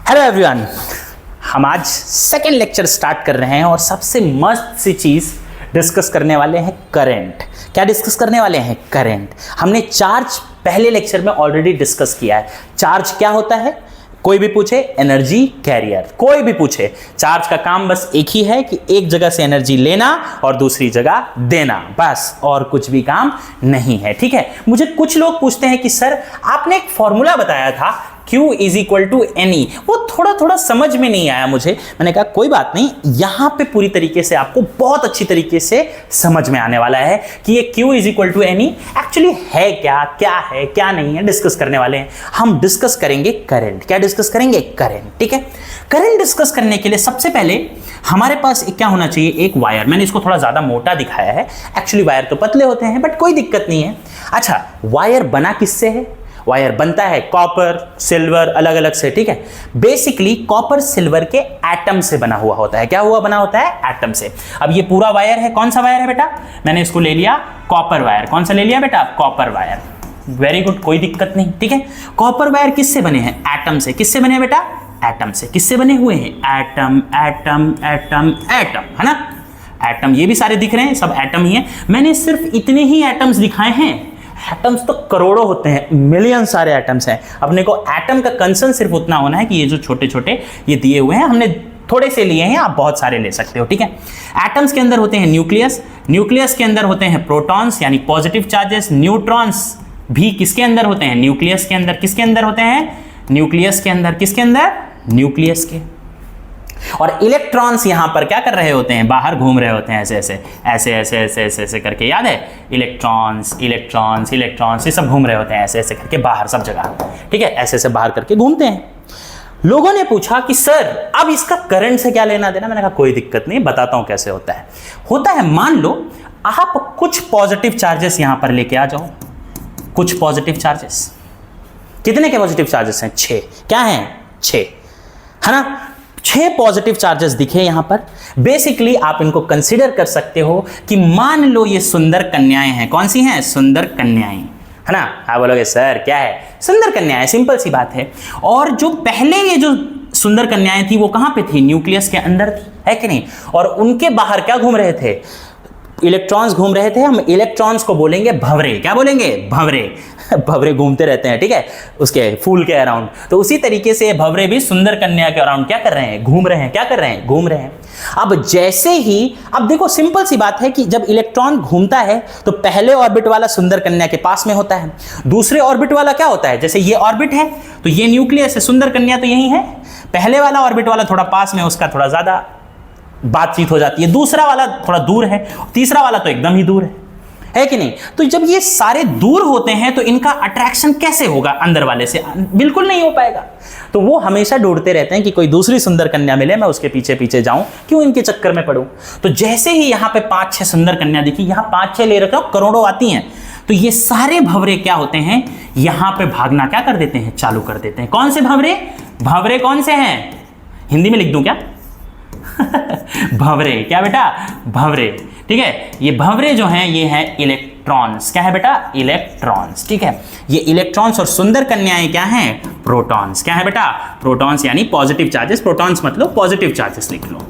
Hello everyone, हम आज second lecture start कर रहे हैं और सबसे मस्त सी चीज़ डिस्कस करने वाले हैं करंट। क्या डिस्कस करने वाले हैं? करंट। हमने चार्ज पहले लेक्चर में ऑलरेडी डिस्कस किया है। चार्ज क्या होता है? कोई भी पूछे, एनर्जी कैरियर। कोई भी पूछे, चार्ज का काम बस एक ही है कि एक जगह से एनर्जी लेना और दूसरी जगह देना, बस, और कुछ भी काम नहीं है। ठीक है। मुझे कुछ लोग पूछते हैं कि सर आपने एक फॉर्मूला बताया था Q is equal to NE, वो थोड़ा थोड़ा समझ में नहीं आया मुझे। मैंने कहा कोई बात नहीं, यहां पे पूरी तरीके से आपको बहुत अच्छी तरीके से समझ में आने वाला है कि ये Q is equal to NE actually है क्या है क्या नहीं है, डिस्कस करने वाले हैं। हम डिस्कस करेंगे करंट। क्या डिस्कस करेंगे? करंट। ठीक है। करंट डिस्कस करने के लिए सबसे पहले हमारे पास क्या होना चाहिए? एक वायर। मैंने इसको थोड़ा ज्यादा मोटा दिखाया है, एक्चुअली वायर तो पतले होते हैं, बट कोई दिक्कत नहीं है। अच्छा, वायर बना किससे है? वायर बनता है कॉपर, सिल्वर, अलग अलग से। ठीक है। बेसिकली कॉपर सिल्वर के एटम से बना हुआ होता है। क्या हुआ बना होता है? एटम से। अब ये पूरा वायर है, कौन सा वायर है बेटा? मैंने इसको ले लिया कॉपर वायर। कौन सा ले लिया बेटा? Copper wire. वेरी गुड, कोई दिक्कत नहीं। ठीक है। कॉपर वायर किससे बने हैं? एटम से। किससे बने हैं बेटा? एटम से। किससे बने हुए हैं? एटम एटम एटम एटम, है ना? एटम, ये भी सारे दिख रहे हैं, सब एटम ही है। मैंने सिर्फ इतने ही एटम्स दिखाए हैं। एटम्स तो करोड़ों होते हैं, मिलियन सारे एटम्स हैं। अपने को एटम का कंसर्न सिर्फ उतना होना है कि ये जो छोटे छोटे ये दिए हुए हैं, हमने थोड़े से लिए हैं, आप बहुत सारे ले सकते हो। ठीक है। एटम्स के अंदर होते हैं न्यूक्लियस, न्यूक्लियस के अंदर होते हैं प्रोटॉन्स यानी पॉजिटिव चार्जेस, न्यूट्रॉन्स भी किसके अंदर होते हैं? न्यूक्लियस के अंदर। किसके अंदर होते हैं? न्यूक्लियस के अंदर। किसके अंदर? न्यूक्लियस के। और इलेक्ट्रॉन्स यहां पर क्या कर रहे होते हैं? बाहर घूम रहे होते हैं, ऐसे ऐसे ऐसे ऐसे ऐसे ऐसे ऐसे करके, याद है? इलेक्ट्रॉन्स इलेक्ट्रॉन्स इलेक्ट्रॉन्स ये सब घूम रहे होते हैं ऐसे ऐसे करके बाहर, सब जगह। ठीक है। ऐसे ऐसे बाहर करके घूमते हैं। लोगों ने पूछा कि सर अब इसका करंट से क्या लेना देना? मैंने कहा कोई दिक्कत नहीं, बताता हूं कैसे होता है। होता है, मान लो आप कुछ पॉजिटिव चार्जेस यहां पर लेके आ जाओ। कुछ पॉजिटिव चार्जेस, कितने के पॉजिटिव चार्जेस हैं? 6। क्या है? 6, है ना? 6 पॉजिटिव चार्जेस दिखे यहां पर। बेसिकली आप इनको कंसीडर कर सकते हो कि मान लो ये सुंदर कन्याएं हैं। कौन सी हैं? सुंदर कन्याएं, है ना? आप बोलोगे सर क्या है? सुंदर कन्याएं, सिंपल सी बात है। और जो पहले ये जो सुंदर कन्याएं थी वो कहां पे थी? न्यूक्लियस के अंदर थी, है कि नहीं? और उनके बाहर क्या घूम रहे थे? इलेक्ट्रॉन्स घूम रहे थे। हम इलेक्ट्रॉन्स को बोलेंगे भंवरे। क्या बोलेंगे? भंवरे। भंवरे घूमते रहते हैं, ठीक है, उसके फूल के अराउंड। तो उसी तरीके से भंवरे भी सुंदर कन्या के अराउंड क्या कर रहे हैं? घूम रहे हैं। क्या कर रहे हैं? घूम रहे हैं। अब जैसे ही, अब देखो सिंपल सी बात है कि जब इलेक्ट्रॉन घूमता है तो पहले ऑर्बिट वाला सुंदर कन्या के पास में होता है, दूसरे ऑर्बिट वाला क्या होता है? जैसे ये ऑर्बिट है तो ये न्यूक्लियस है, सुंदर कन्या तो यही है। पहले वाला ऑर्बिट वाला थोड़ा पास में, उसका थोड़ा ज्यादा बातचीत हो जाती है, दूसरा वाला थोड़ा दूर है, तीसरा वाला तो एकदम ही दूर है कि नहीं? तो जब ये सारे दूर होते हैं तो इनका अट्रैक्शन कैसे होगा अंदर वाले से? बिल्कुल नहीं हो पाएगा। तो वो हमेशा ढूंढते रहते हैं कि कोई दूसरी सुंदर कन्या मिले, मैं उसके पीछे पीछे जाऊं, क्यों इनके चक्कर में पड़ूं। तो जैसे ही यहां पे 5-6 सुंदर कन्या दिखी, यहां 5-6 ले रखा हूं, करोड़ों आती हैं, तो ये सारे भंवरे क्या होते हैं? यहां पे भागना क्या कर देते हैं? चालू कर देते हैं। कौन से भंवरे? भंवरे कौन से हैं? हिंदी में लिख दूं क्या? भंवरे। क्या बेटा? भंवरे। ठीक है। ये भंवरे जो हैं ये हैं इलेक्ट्रॉन्स। क्या है बेटा? इलेक्ट्रॉन्स। ठीक है। ये इलेक्ट्रॉन्स और सुंदर कन्याएं क्या हैं? प्रोटॉन्स। क्या है बेटा? प्रोटॉन्स यानी पॉजिटिव चार्जेस। प्रोटॉन्स मतलब पॉजिटिव चार्जेस लिख लो,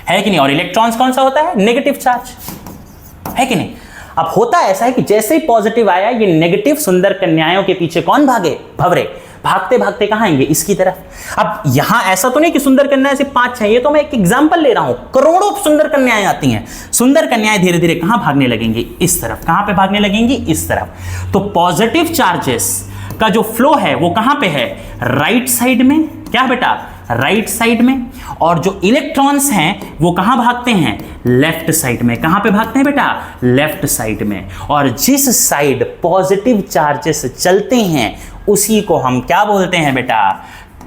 है कि नहीं? और इलेक्ट्रॉन्स कौन सा होता है? नेगेटिव चार्ज, है कि नहीं? अब होता ऐसा है कि जैसे ही पॉजिटिव आया, ये नेगेटिव सुंदर कन्याओं के पीछे कौन भागे? भंवरे। भागते भागते कहां आएंगे? इसकी तरफ। अब यहां ऐसा तो नहीं कि सुंदर कन्याएं सिर्फ 5-6, ये तो मैं एक एग्जांपल ले रहा हूं, करोड़ों सुंदर कन्याएं आती हैं। सुंदर कन्याएं धीरे धीरे कहां भागने लगेंगी? इस तरफ। कहां पे भागने लगेंगी? इस तरफ। तो पॉजिटिव चार्जेस का जो फ्लो है वो कहां पे है? राइट साइड में। क्या बेटा? राइट साइड में। और जो इलेक्ट्रॉन्स हैं वो कहां भागते हैं? लेफ्ट साइड में। कहां पे भागते हैं बेटा? लेफ्ट साइड में। और जिस साइड पॉजिटिव चार्जेस चलते हैं उसी को हम क्या बोलते हैं बेटा?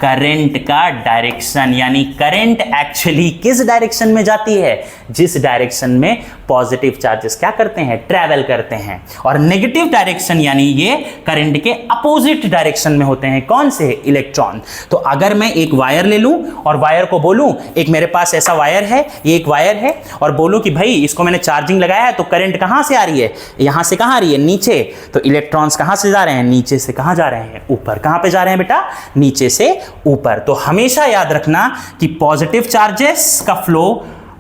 करंट का डायरेक्शन। यानी करंट एक्चुअली किस डायरेक्शन में जाती है? जिस डायरेक्शन में पॉजिटिव चार्जेस क्या करते हैं, ट्रैवल करते हैं, और नेगेटिव डायरेक्शन यानी ये करंट के अपोजिट डायरेक्शन में होते हैं। कौन से, इलेक्ट्रॉन। तो अगर मैं एक वायर ले लूं और वायर को बोलूं, एक मेरे पास ऐसा वायर है, ये एक वायर है, और बोलूं कि भाई इसको मैंने चार्जिंग लगाया है, तो करंट कहां से आ रही है, यहां से कहां आ रही है, नीचे। तो इलेक्ट्रॉन्स कहां से जा रहे हैं, नीचे से कहां जा रहे हैं, ऊपर। कहां पे जा रहे हैं बेटा, नीचे से ऊपर। तो हमेशा याद रखना कि पॉजिटिव चार्जेस का फ्लो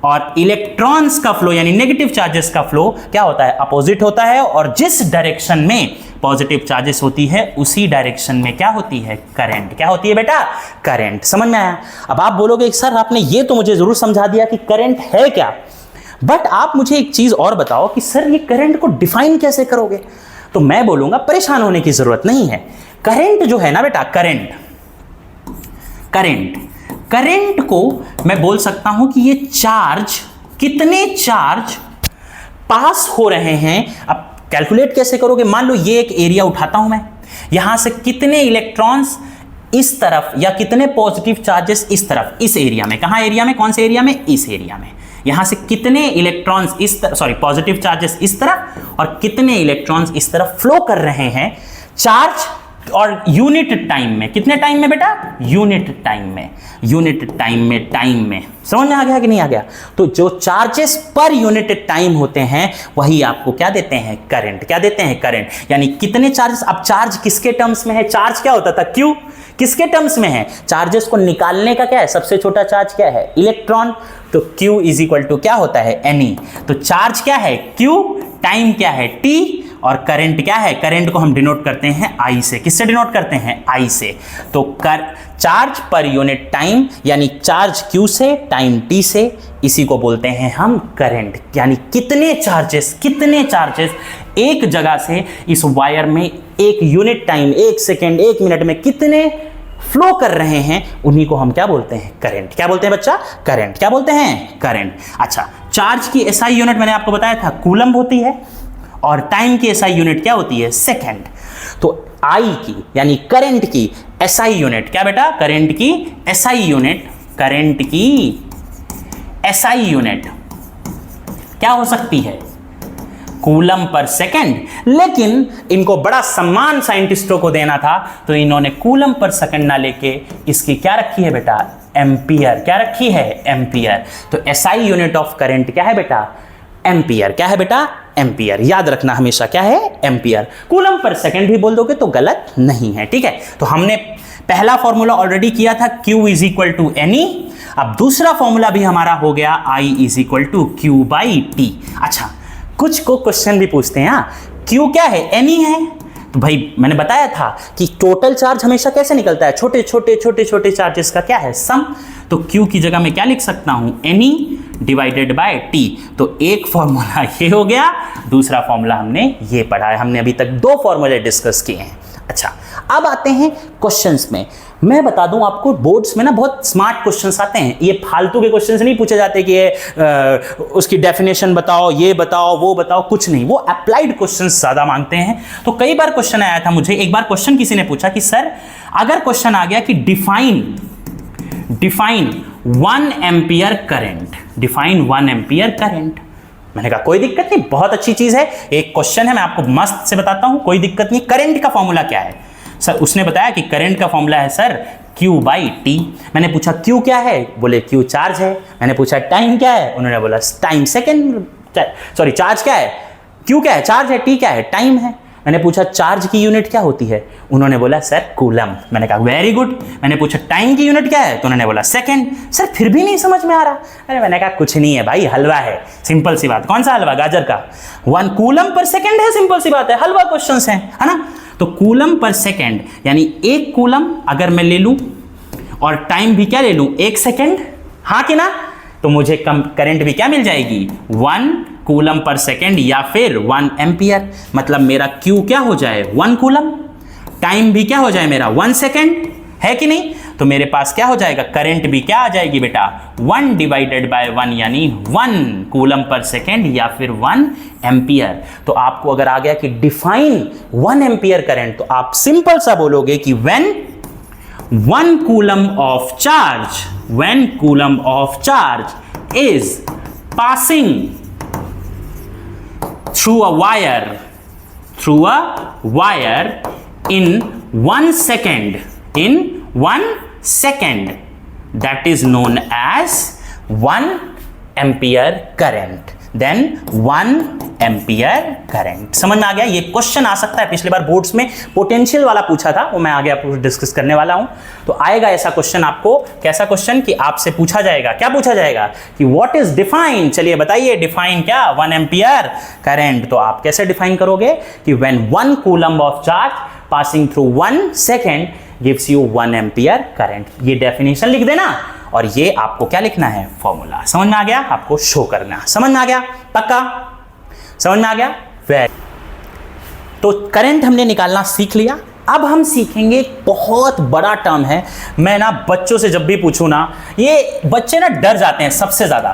और इलेक्ट्रॉन्स का फ्लो यानी नेगेटिव चार्जेस का फ्लो क्या होता है, अपोजिट होता है, और जिस डायरेक्शन में पॉजिटिव चार्जेस होती है उसी डायरेक्शन में क्या होती है, करंट। क्या होती है बेटा, करंट। समझ में आया। अब आप बोलोगे सर आपने ये तो मुझे जरूर समझा दिया कि करंट है क्या, बट आप मुझे एक चीज और बताओ कि सर ये करंट को डिफाइन कैसे करोगे। तो मैं बोलूंगा परेशान होने की जरूरत नहीं है। करंट जो है ना बेटा, करंट को मैं बोल सकता हूं कि ये चार्ज, कितने चार्ज पास हो रहे हैं। अब कैलकुलेट कैसे करोगे, मान लो ये एक एरिया उठाता हूं मैं, यहां से कितने इलेक्ट्रॉन्स इस तरफ या कितने पॉजिटिव चार्जेस इस तरफ, इस एरिया में। कहां एरिया में, कौन से एरिया में, इस एरिया में। यहां से कितने इलेक्ट्रॉन्स इस तरफ, सॉरी पॉजिटिव चार्जेस इस तरफ और कितने इलेक्ट्रॉन्स इस तरफ फ्लो कर रहे हैं चार्ज, और यूनिट टाइम में। कितने टाइम में बेटा, यूनिट टाइम में, टाइम में। समझ में आ गया कि नहीं आ गया। तो जो चार्जेस पर यूनिट टाइम होते हैं वही आपको क्या देते हैं, करंट। क्या देते हैं, करंट। यानी कितने चार्जेस। अब चार्ज किसके टर्म्स में है, चार्ज क्या होता था, क्यू, किसके टर्म्स में है, चार्जेस को निकालने का क्या है, सबसे छोटा चार्ज क्या है, इलेक्ट्रॉन। तो Q इज इक्वल टू क्या होता है, Ne। तो चार्ज क्या है, Q, टाइम क्या है, T, और करंट क्या है, करंट को हम डिनोट करते हैं I से। किससे डिनोट करते हैं, I से। तो चार्ज पर यूनिट टाइम यानी चार्ज Q से, टाइम T से, इसी को बोलते हैं हम करंट। यानी कितने चार्जेस एक जगह से इस वायर में एक यूनिट टाइम, एक सेकेंड, एक मिनट में कितने फ्लो कर रहे हैं, उन्हीं को हम क्या बोलते हैं, करंट। क्या बोलते हैं बच्चा, करंट। क्या बोलते हैं, करंट। अच्छा, चार्ज की SI यूनिट मैंने आपको बताया था कूलम्ब होती है, और टाइम की SI यूनिट क्या होती है, सेकेंड। तो I की यानी करंट की SI यूनिट क्या बेटा, करंट की SI यूनिट क्या हो सकती है, कूलम्ब पर सेकंड। लेकिन इनको बड़ा सम्मान साइंटिस्टों को देना था, तो इन्होंने कूलम्ब पर सेकंड ना लेके इसकी क्या रखी है बेटा, एम्पियर। क्या रखी है, एम्पियर। तो SI यूनिट ऑफ करंट क्या है बेटा, एम्पियर। क्या है बेटा, एम्पियर। याद रखना हमेशा क्या है, एम्पियर। कूलम्ब पर सेकंड भी बोल दोगे तो गलत नहीं है, ठीक है। तो हमने पहला फॉर्मूला ऑलरेडी किया था, Q is equal to NE। अब दूसरा फॉर्मूला भी हमारा हो गया, I is equal to Q by T। अच्छा, कुछ को क्वेश्चन भी पूछते हैं, Q क्या है, NE है। तो भाई मैंने बताया था कि टोटल चार्ज हमेशा कैसे निकलता है, छोटे छोटे चार्जेस का क्या है, सम। तो Q की जगह मैं क्या लिख सकता हूं, NE डिवाइडेड बाय T। तो एक फॉर्मूला ये हो गया, दूसरा फॉर्मूला हमने ये पढ़ा है। हमने अभी तक 2 फॉर्मूले डिस्कस किए हैं। अच्छा, अब आते हैं क्वेश्चंस में। मैं बता दूं आपको, बोर्ड्स में ना बहुत स्मार्ट क्वेश्चंस आते हैं। ये फालतू के क्वेश्चंस नहीं पूछे जाते कि ये उसकी डेफिनेशन बताओ, ये बताओ, वो बताओ, कुछ नहीं। वो अप्लाइड क्वेश्चंस ज्यादा मांगते हैं। तो कई बार क्वेश्चन आया था मुझे, एक बार क्वेश्चन किसी ने पूछा कि सर अगर क्वेश्चन आ गया कि define 1 ampere current, define 1 ampere current. मैंने कहा कोई दिक्कत नहीं, बहुत अच्छी चीज है, एक क्वेश्चन है, मैं आपको मस्त से बताता हूं, कोई दिक्कत नहीं। करंट का फॉर्मूला क्या है सर, उसने बताया कि करंट का फॉर्मूला है सर Q बाई T। मैंने पूछा Q क्या है, बोले Q चार्ज है। मैंने पूछा टाइम क्या है, उन्होंने बोला टाइम सेकेंड, सॉरी चार्ज क्या है, Q क्या है, चार्ज है, T क्या है, टाइम है। मैंने पूछा चार्ज की यूनिट क्या होती है, उन्होंने बोला सर कूलम्ब। मैंने कहा वेरी गुड। मैंने पूछा टाइम की यूनिट क्या है, तो उन्होंने बोला सेकंड। सर फिर भी नहीं समझ में आ रहा। अरे मैंने कहा कुछ नहीं है भाई, हलवा है, सिंपल सी बात। कौन सा हलवा, गाजर का। 1 कूलम्ब पर सेकंड है, सिंपल सी बात है, हलवा क्वेश्चंस हैं, है ना। तो कूलम्ब पर सेकंड यानी 1 कूलम्ब अगर मैं ले लूं और टाइम भी क्या ले लूं, 1 सेकंड, हाँ कि ना, तो मुझे करंट भी क्या मिल जाएगी, 1 कूलम्ब पर सेकेंड या फिर 1 एम्पियर। मतलब मेरा Q क्या हो जाए, 1 कूलम्ब, टाइम भी क्या हो जाए मेरा 1 सेकेंड, है कि नहीं। तो मेरे पास क्या हो जाएगा, करंट भी क्या आ जाएगी बेटा, 1 डिवाइडेड बाय 1 यानी 1 कूलम्ब पर सेकेंड या फिर 1 एम्पियर। तो आपको अगर आ गया कि डिफाइन 1 एम्पियर करंट, तो आप सिंपल सा बोलोगे कि when 1 coulomb of charge is passing through a wire in 1 second, that is known as 1 ampere current. Then 1 ampere current. समझ में आ गया? ये क्वेश्चन आ सकता है, पिछली बार बोर्ड्स में पोटेंशियल वाला पूछा था, वो मैं आगे आपको डिस्कस करने वाला हूं। तो आएगा ऐसा क्वेश्चन आपको, कैसा क्वेश्चन कि आपसे पूछा जाएगा, क्या पूछा जाएगा कि व्हाट इज डिफाइन, चलिए बताइए डिफाइन क्या, 1 एम्पियर करंट। तो आप कैसे डिफाइन करोगे कि when 1 coulomb of charge passing through 1 second gives you 1 ampere current. ये डेफिनेशन लिख देना और ये आपको क्या लिखना है, फॉर्मूला। समझ में आ गया? आपको शो करना। समझ में आ गया? पक्का समझ में आ गया? वेरी। तो करंट हमने निकालना सीख लिया। अब हम सीखेंगे, बहुत बड़ा टर्म है, मैं ना बच्चों से जब भी पूछूं ना, ये बच्चे ना डर जाते हैं सबसे ज्यादा,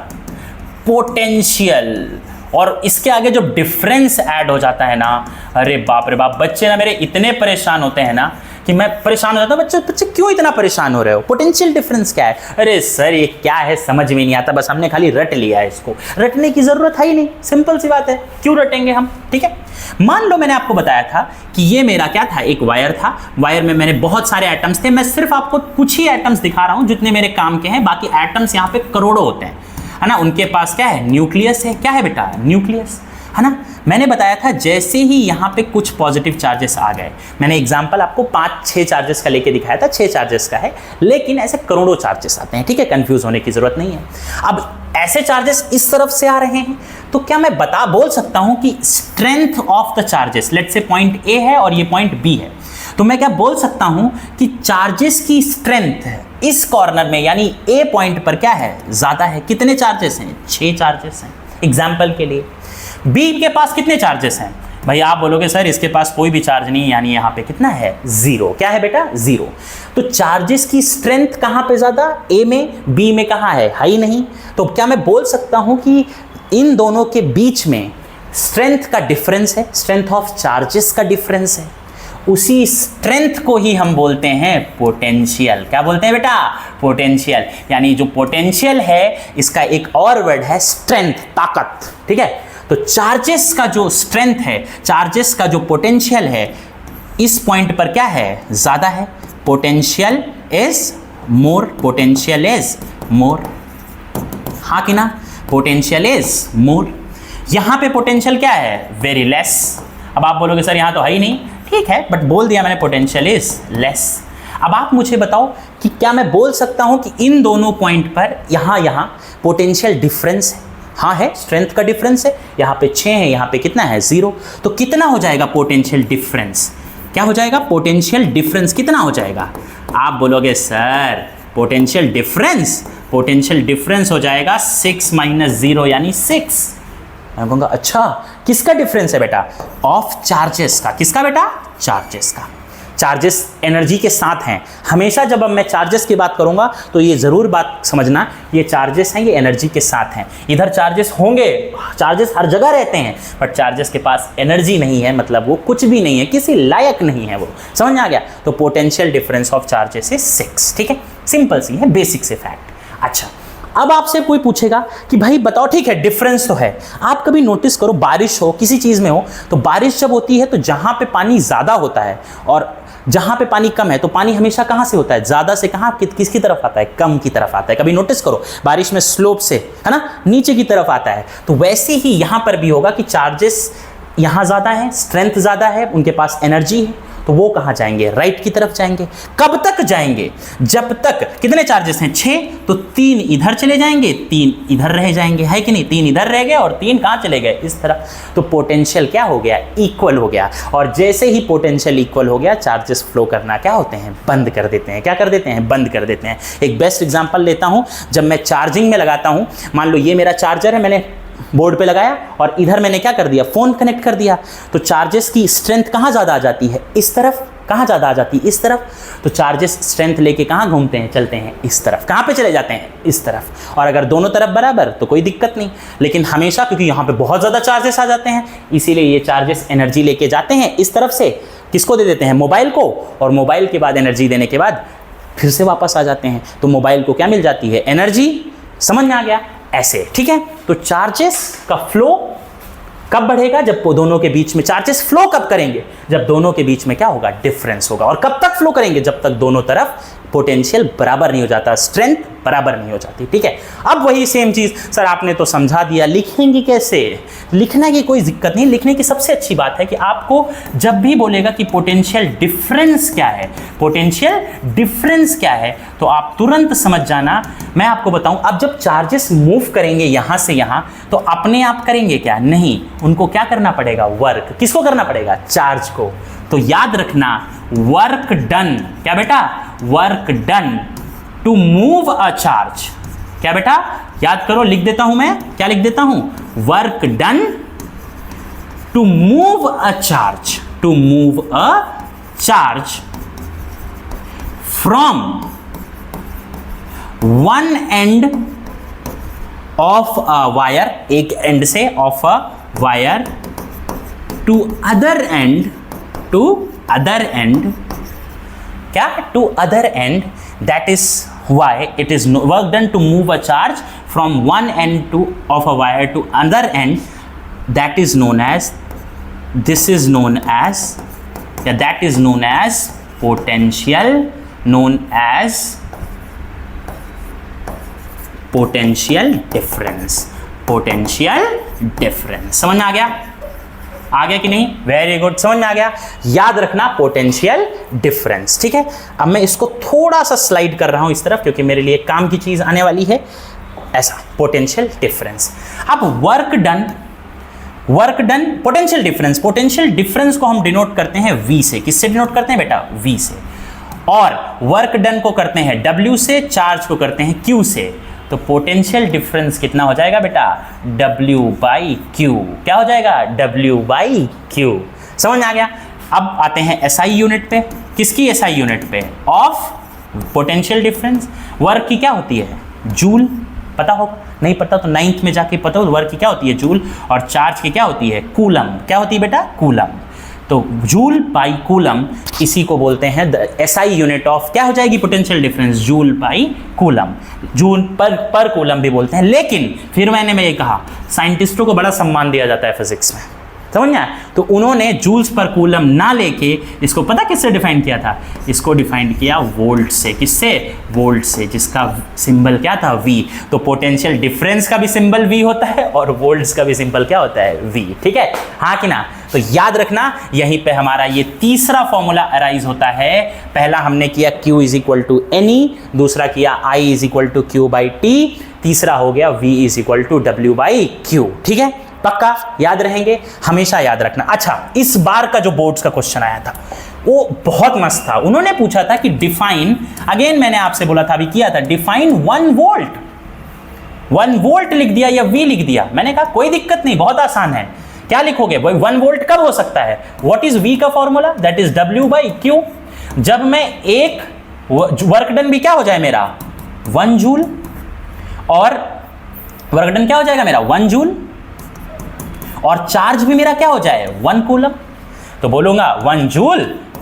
पोटेंशियल। और इसके आगे जो डिफरेंस ऐड हो जाता है ना, अरे बाप रे बाप, बच्चे ना मेरे इतने परेशान होते हैं ना कि मैं परेशान हो जाता हूँ, बच्चे क्यों इतना परेशान हो रहे हो, पोटेंशियल डिफरेंस क्या है? अरे सर ये क्या है, समझ में नहीं आता, बस हमने खाली रट लिया है, इसको रटने की जरूरत है ही नहीं, सिंपल सी बात है, क्यों रटेंगे हम? ठीक है, मान लो मैंने आपको बताया था कि ये मेरा क्या था, एक वायर था, वायर में मैंने बहुत सारे एटम्स थे, मैं सिर्फ आपको कुछ ही एटम्स दिखा रहा हूँ जितने मेरे काम के हैं, बाकी एटम्स यहाँ पे करोड़ों होते हैं, है ना। उनके पास क्या है, न्यूक्लियस है, क्या है बेटा, न्यूक्लियस, है ना। मैंने बताया था जैसे ही यहाँ पे कुछ पॉजिटिव चार्जेस आ गए, मैंने एग्जांपल आपको 5-6 चार्जेस का लेके दिखाया था, 6 चार्जेस का है, लेकिन ऐसे करोड़ों चार्जेस आते हैं, ठीक है, कंफ्यूज होने की जरूरत नहीं है। अब ऐसे चार्जेस इस तरफ से आ रहे हैं, तो क्या मैं बोल सकता हूं कि strength of the charges, let's say point A है और ये पॉइंट बी है, तो मैं क्या बोल सकता हूं कि चार्जेस की स्ट्रेंथ इस कॉर्नर में यानी ए पॉइंट पर क्या है, ज्यादा है। कितने चार्जेस हैं? 6 चार्जेस हैं एग्जाम्पल के लिए। बी के पास कितने चार्जेस हैं? भाई आप बोलोगे सर इसके पास कोई भी चार्ज नहीं, यानी यहाँ पे कितना है, 0। क्या है बेटा, 0। तो चार्जेस की स्ट्रेंथ कहाँ पे ज्यादा, ए में, बी में कहाँ है ही नहीं। तो क्या मैं बोल सकता हूँ कि इन दोनों के बीच में स्ट्रेंथ का डिफरेंस है, स्ट्रेंथ ऑफ चार्जेस का डिफरेंस है, उसी स्ट्रेंथ को ही हम बोलते हैं पोटेंशियल। क्या बोलते हैं बेटा, पोटेंशियल। यानी जो पोटेंशियल है इसका एक और वर्ड है स्ट्रेंथ, ताकत, ठीक है। तो चार्जेस का जो स्ट्रेंथ है, चार्जेस का जो पोटेंशियल है, इस पॉइंट पर क्या है, ज्यादा है, potential is more, potential is more, हाँ कि ना, पोटेंशियल इज मोर। यहां पे पोटेंशियल क्या है, वेरी लेस। अब आप बोलोगे सर यहां तो है ही नहीं, ठीक है, बट बोल दिया मैंने पोटेंशियल इज लेस। अब आप मुझे बताओ कि क्या मैं बोल सकता हूं कि इन दोनों पॉइंट पर यहां पोटेंशियल डिफरेंस है? हाँ है, स्ट्रेंथ का डिफरेंस है, यहाँ पे 6 है, यहाँ पे कितना है, 0। तो कितना हो जाएगा पोटेंशियल डिफरेंस, क्या हो जाएगा, पोटेंशियल डिफरेंस कितना हो जाएगा? आप बोलोगे सर पोटेंशियल डिफरेंस हो जाएगा 6 - 0 यानी 6। मैं कहूँगा अच्छा किसका डिफरेंस है बेटा, ऑफ चार्जेस का। किसका बेटा, चार्जेस का। चार्जेस एनर्जी के साथ हैं। हमेशा जब अब मैं चार्जेस की बात करूंगा तो ये जरूर बात समझना, ये चार्जेस हैं, ये एनर्जी के साथ हैं। इधर चार्जेस होंगे, चार्जेस हर जगह रहते हैं, बट चार्जेस के पास एनर्जी नहीं है, मतलब वो कुछ भी नहीं है, किसी लायक नहीं है वो। समझ में आ गया? तो potential difference of charges is 6, ठीक है, सिंपल सी है, बेसिक से फैक्ट। अच्छा, अब आपसे कोई पूछेगा कि भाई बताओ, ठीक है डिफरेंस तो है, आप कभी नोटिस करो बारिश हो, किसी चीज में हो, तो बारिश जब होती है तो जहां पे पानी ज्यादा होता है और जहां पे पानी कम है, तो पानी हमेशा कहां से होता है, ज्यादा से कहां, किसकी तरफ आता है, कम की तरफ आता है। कभी नोटिस करो बारिश में स्लोप से, है ना, नीचे की तरफ आता है। तो वैसे ही यहां पर भी होगा कि चार्जेस यहां ज्यादा है, स्ट्रेंथ ज्यादा है, उनके पास एनर्जी है, तो वो कहां जाएंगे, राइट की तरफ जाएंगे। कब तक जाएंगे, जब तक, कितने चार्जेस हैं, 6, तो 3 इधर चले जाएंगे, 3 इधर रह जाएंगे, है कि नहीं, 3 इधर रह गए और 3 कहां चले गए, इस तरफ। तो पोटेंशियल क्या हो गया, इक्वल हो गया। और जैसे ही पोटेंशियल इक्वल हो गया, चार्जेस फ्लो करना क्या होते हैं, बंद कर देते हैं। क्या कर देते हैं, बंद कर देते हैं। एक बेस्ट एग्जांपल लेता हूं, जब मैं चार्जिंग में लगाता हूं, मान लो ये मेरा चार्जर है, मैंने बोर्ड पे लगाया और इधर मैंने क्या कर दिया, फोन कनेक्ट कर दिया, तो चार्जेस की स्ट्रेंथ कहां ज्यादा आ जाती है, इस तरफ। कहां ज्यादा आ जाती है, इस तरफ। तो चार्जेस स्ट्रेंथ लेके कहां घूमते हैं, चलते हैं इस तरफ। कहां पे चले जाते हैं, इस तरफ। और अगर दोनों तरफ बराबर तो कोई दिक्कत नहीं, लेकिन हमेशा क्योंकि यहां पे बहुत ज्यादा चार्जेस आ जाते हैं, इसीलिए ये चार्जेस एनर्जी लेके जाते हैं इस तरफ से, किसको दे देते हैं, मोबाइल को, और मोबाइल के बाद एनर्जी देने के बाद फिर से वापस आ जाते हैं। तो मोबाइल को क्या मिल जाती है, एनर्जी। समझ में आ गया, ऐसे, ठीक है। तो चार्जेस का फ्लो कब बढ़ेगा? जब दोनों के बीच में चार्जेस फ्लो कब करेंगे? जब दोनों के बीच में क्या होगा? डिफरेंस होगा। और कब तक फ्लो करेंगे? जब तक दोनों तरफ पोटेंशियल बराबर नहीं हो जाता, स्ट्रेंथ बराबर नहीं हो जाती। ठीक है, अब वही सेम चीज सर आपने तो समझा दिया, लिखेंगे कैसे? लिखने की कोई दिक्कत नहीं। लिखने की सबसे अच्छी बात है कि आपको जब भी बोलेगा कि पोटेंशियल डिफरेंस क्या है, पोटेंशियल डिफरेंस क्या है, तो आप तुरंत समझ जाना। मैं आपको बताऊं, अब जब चार्जेस मूव करेंगे यहां से यहां, तो अपने आप करेंगे क्या? नहीं, उनको क्या करना पड़ेगा? वर्क। किसको करना पड़ेगा? चार्ज को। तो याद रखना, वर्क डन, क्या बेटा? Work done to move a charge. क्या बेटा? याद करो, लिख देता हूं मैं, क्या लिख देता हूं? Work done to move a charge, to move a charge from one end of a wire, एक एंड से of a wire, to other end, to other end, क्या? To other end, that is why it is work done to move a charge from one end of a wire to other end. That is known as, this is known as, that is known as potential, known as potential difference, potential difference। समझ में आ गया? आ गया कि नहीं? Very good, समझ में आ गया। याद रखना पोटेंशियल डिफरेंस। ठीक है, अब मैं इसको थोड़ा सा स्लाइड कर रहा हूं इस तरफ, क्योंकि मेरे लिए काम की चीज आने वाली है। ऐसा पोटेंशियल डिफरेंस। अब work done, work done, potential difference, potential difference को हम डिनोट करते हैं V से। किससे डिनोट करते हैं बेटा? V से। और वर्क डन को करते हैं W से, चार्ज को करते हैं Q से। तो पोटेंशियल डिफरेंस कितना हो जाएगा बेटा? W by Q। क्या हो जाएगा? W by Q। समझ में आ गया? अब आते हैं SI यूनिट पे। किसकी SI यूनिट पे? Of potential difference. वर्क की क्या होती है? जूल। पता हो? नहीं पता तो 9th में जाके पता हो। वर्क की क्या होती है? जूल। और चार्ज की क्या होती है? कूलम। क्या होती है बेटा? कूलम। तो जूल बाई कूलम, इसी को बोलते हैं SI यूनिट ऑफ, क्या हो जाएगी? Potential difference, joule by coulomb. Joule पर कूलम भी बोलते हैं। लेकिन फिर मैं ये कहा, साइंटिस्टों को बड़ा सम्मान दिया जाता है फिजिक्स में, समझ गया? तो उन्होंने जूल्स पर कूलम ना लेके इसको पता किससे डिफाइन किया था? इसको डिफाइन किया वोल्ट से। किससे? वोल्ट से, जिसका सिंबल क्या था? V। तो पोटेंशियल डिफरेंस का भी सिंबल V होता है और वोल्ट्स का भी सिंबल क्या होता है? V। ठीक है, हाँ कि ना? तो याद रखना, यहीं पे हमारा ये तीसरा फॉर्मूला अराइज होता है। पहला हमने किया Q is equal to NE, दूसरा किया I is equal to Q by T, तीसरा हो गया V is equal to W by Q। ठीक है, पक्का याद रहेंगे, हमेशा याद रखना। अच्छा, इस बार का जो बोर्ड्स का क्वेश्चन आया था वो बहुत मस्त था। उन्होंने पूछा था कि डिफाइन, अगेन मैंने आपसे बोला था, अभी किया था, डिफाइन 1 वोल्ट। 1 वोल्ट लिख दिया या V लिख दिया। मैंने कहा कोई दिक्कत नहीं, बहुत आसान है। क्या लिखोगे भाई? 1 वोल्ट कब हो सकता है? व्हाट इज V का formula? That is W by Q। जब मैं एक वर्क डन भी क्या हो जाए मेरा? 1 जूल, और वर्क डन क्या हो जाएगा मेरा? 1 जूल, और चार्ज भी मेरा क्या हो जाए? 1 कूलम। तो बोलूंगा 1 जूल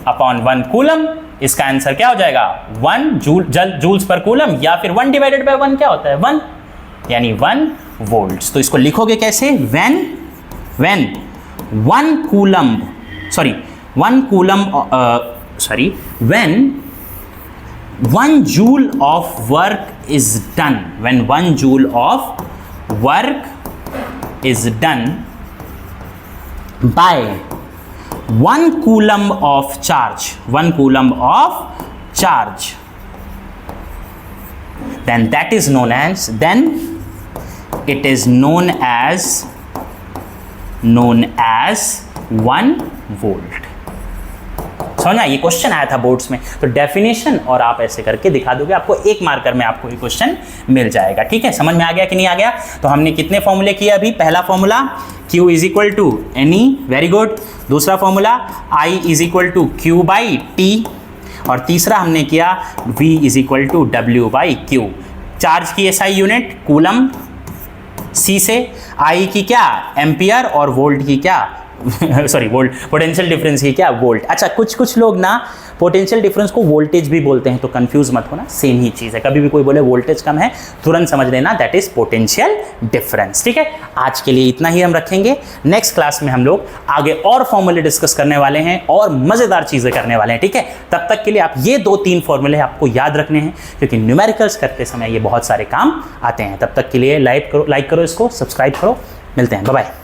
अपॉन 1 कूलम, इसका आंसर क्या हो जाएगा? 1 जूल्स पर कूलम, या फिर 1 डिवाइडेड बाय 1 क्या होता है? 1, यानी 1 वोल्ट्स। तो इसको लिखोगे कैसे? when 1 coulomb, when 1 joule of work is done, when 1 joule of work is done by 1 coulomb of charge, 1 coulomb of charge, then that is known as, then it is known as 1 volt। समझना? ये question आया था boards में, तो definition और आप ऐसे करके दिखा दोगे, आपको 1 मार्कर में आपको ये क्वेश्चन मिल जाएगा। ठीक है, समझ में आ गया कि नहीं आ गया? तो हमने कितने फॉर्मूले किए अभी? पहला formula Q is equal to NE, very good. दूसरा formula I is equal to Q by T, और तीसरा हमने किया V is equal to W by Q। Charge की SI यूनिट कूलम C से, I की क्या? एम्पियर, और वोल्ट की क्या? सॉरी वोल्ट, पोटेंशियल डिफरेंस की क्या वोल्ट। अच्छा कुछ लोग ना पोटेंशियल डिफरेंस को वोल्टेज भी बोलते हैं, तो कंफ्यूज मत होना, सेम ही चीज़ है। कभी भी कोई बोले वोल्टेज कम है, तुरंत समझ लेना दैट इज पोटेंशियल डिफरेंस। ठीक है, आज के लिए इतना ही हम रखेंगे। नेक्स्ट क्लास में हम लोग आगे और फॉर्मूले डिस्कस करने वाले हैं और मज़ेदार चीज़ें करने वाले हैं। ठीक है, तब तक के लिए आप ये 2-3 फॉर्मूले आपको याद रखने हैं, क्योंकि न्यूमेरिकल्स करते समय ये बहुत सारे काम आते हैं। तब तक के लिए लाइक करो इसको, सब्सक्राइब करो। मिलते हैं, बाय बाय।